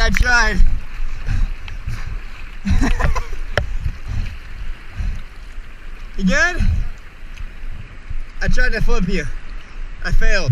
I tried. You good? I tried to flip you. I failed.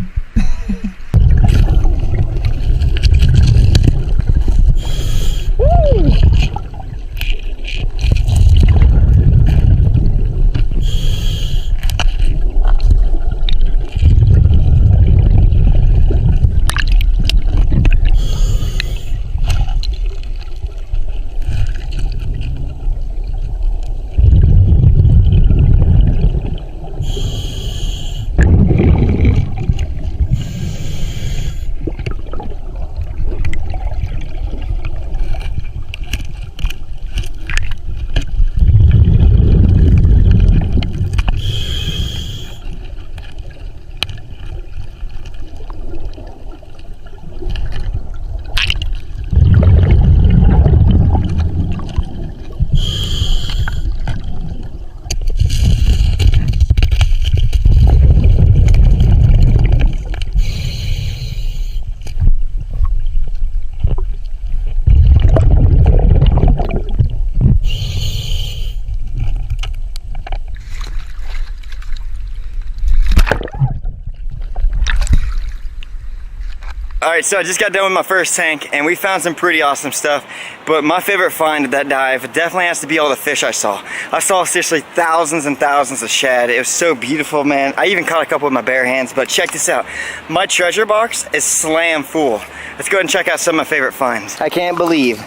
Alright, so I just got done with my first tank and we found some pretty awesome stuff, but my favorite find of that dive definitely has to be all the fish I saw. I saw seriously thousands and thousands of shad. It was so beautiful, man. I even caught a couple with my bare hands, but check this out. My treasure box is slam full. Let's go ahead and check out some of my favorite finds. I can't believe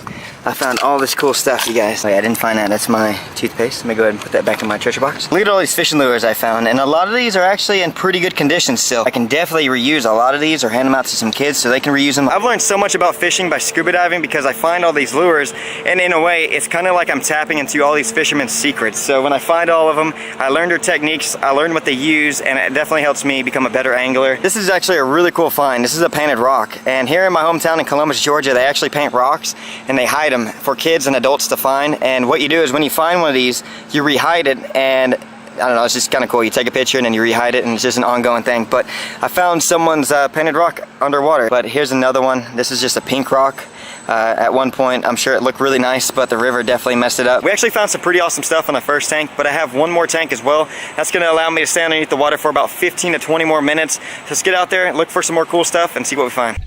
I found all this cool stuff, you guys. Oh yeah, I didn't find that. That's my toothpaste. Let me go ahead and put that back in my treasure box. Look at all these fishing lures I found, and a lot of these are actually in pretty good condition still. I can definitely reuse a lot of these or hand them out to some kids so they can reuse them. I've learned so much about fishing by scuba diving because I find all these lures, and in a way, it's kind of like I'm tapping into all these fishermen's secrets. So when I find all of them, I learn their techniques, I learn what they use, and it definitely helps me become a better angler. This is actually a really cool find. This is a painted rock, and here in my hometown in Columbus, Georgia, they actually paint rocks and they hide them for kids and adults to find. And what you do is when you find one of these, you rehide it, and I don't know, it's just kind of cool. You take a picture and then you rehide it, and it's just an ongoing thing. But I found someone's painted rock underwater. But here's another one. This is just a pink rock. At one point, I'm sure it looked really nice, but the river definitely messed it up. We actually found some pretty awesome stuff on the first tank, but I have one more tank as well. That's gonna allow me to stay underneath the water for about 15 to 20 more minutes. So let's get out there, look for some more cool stuff, and see what we find.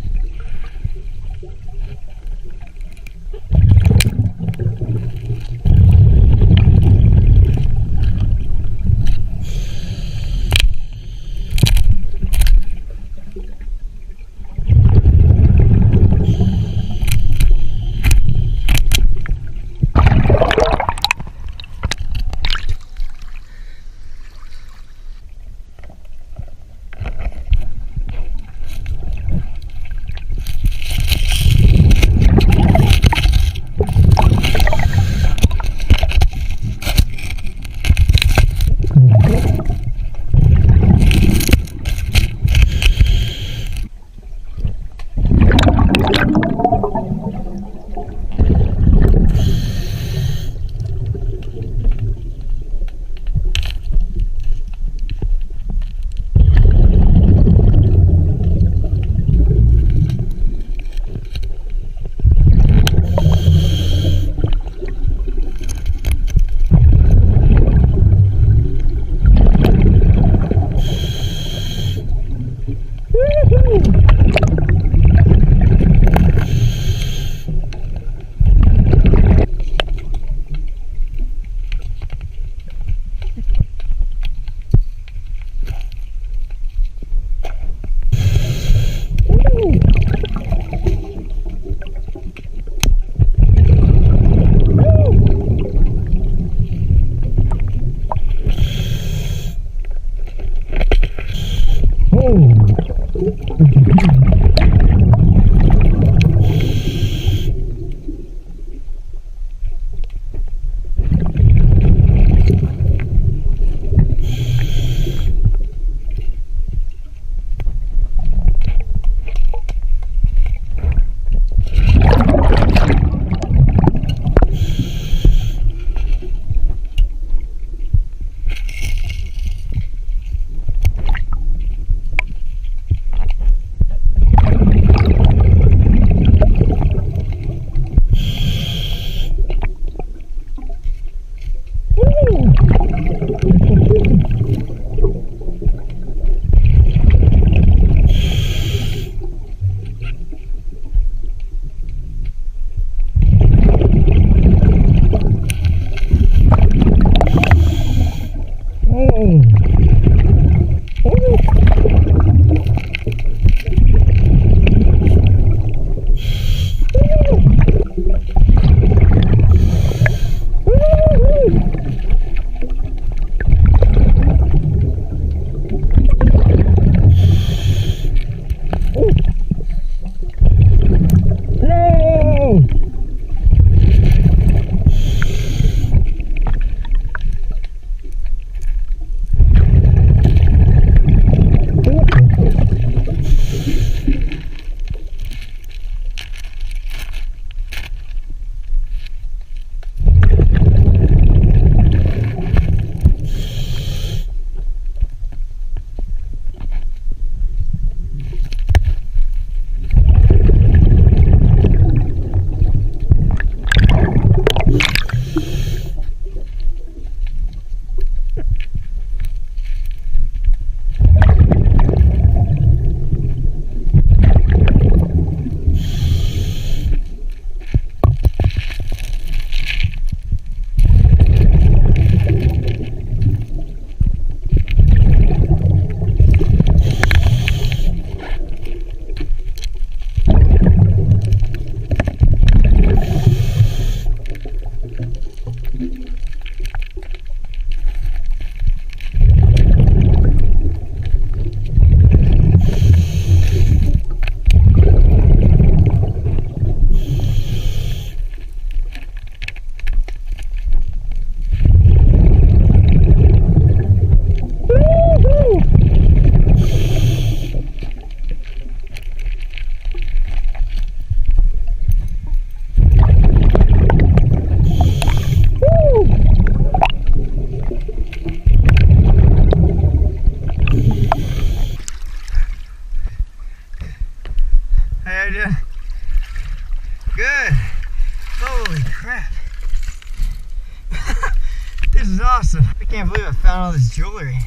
found all this jewelry.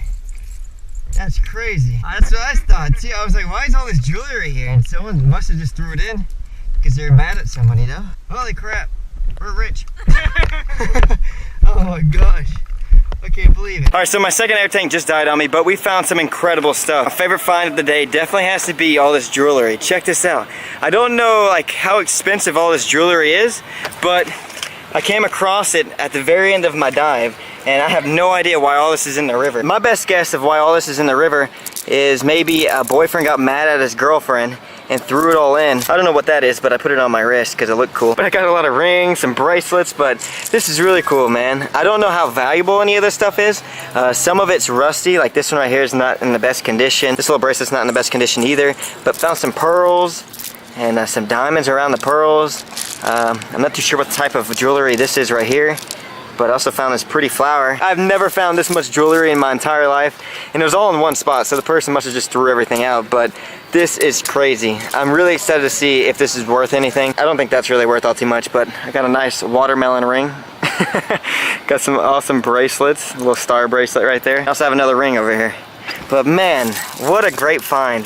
That's crazy. That's what I thought too. I was like, why is all this jewelry here? And someone must have just threw it in because they're mad at someone, you know? Holy crap, we're rich. Oh my gosh. I can't believe it. All right, so my second air tank just died on me, but we found some incredible stuff. My favorite find of the day definitely has to be all this jewelry. Check this out. I don't know like how expensive all this jewelry is, but I came across it at the very end of my dive, and I have no idea why all this is in the river. My best guess of why all this is in the river is maybe a boyfriend got mad at his girlfriend and threw it all in. I don't know what that is, but I put it on my wrist because it looked cool. But I got a lot of rings, some bracelets, but this is really cool, man. I don't know how valuable any of this stuff is. Some of it's rusty, like this one right here is not in the best condition. This little bracelet's not in the best condition either, but found some pearls and some diamonds around the pearls. I'm not too sure what type of jewelry this is right here, but I also found this pretty flower. I've never found this much jewelry in my entire life, and it was all in one spot, so the person must have just threw everything out, but this is crazy. I'm really excited to see if this is worth anything. I don't think that's really worth all too much, but I got a nice watermelon ring. Got some awesome bracelets, a little star bracelet right there. I also have another ring over here. But man, what a great find.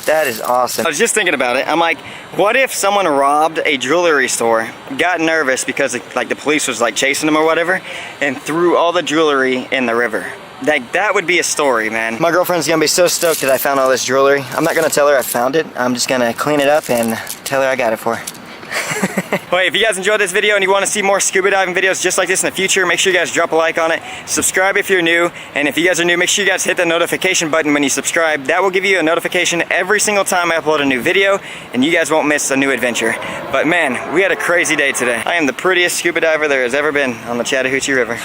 That is awesome. I was just thinking about it. I'm like, what if someone robbed a jewelry store, got nervous because like the police was like chasing them or whatever, and threw all the jewelry in the river? Like, that would be a story, man. My girlfriend's gonna be so stoked that I found all this jewelry. I'm not gonna tell her I found it. I'm just gonna clean it up and tell her I got it for her. Well, if you guys enjoyed this video and you want to see more scuba diving videos just like this in the future, make sure you guys drop a like on it, subscribe if you're new, and if you guys are new, make sure you guys hit the notification button when you subscribe. That will give you a notification every single time I upload a new video, and you guys won't miss a new adventure. But man, we had a crazy day today. I am the prettiest scuba diver there has ever been on the Chattahoochee River.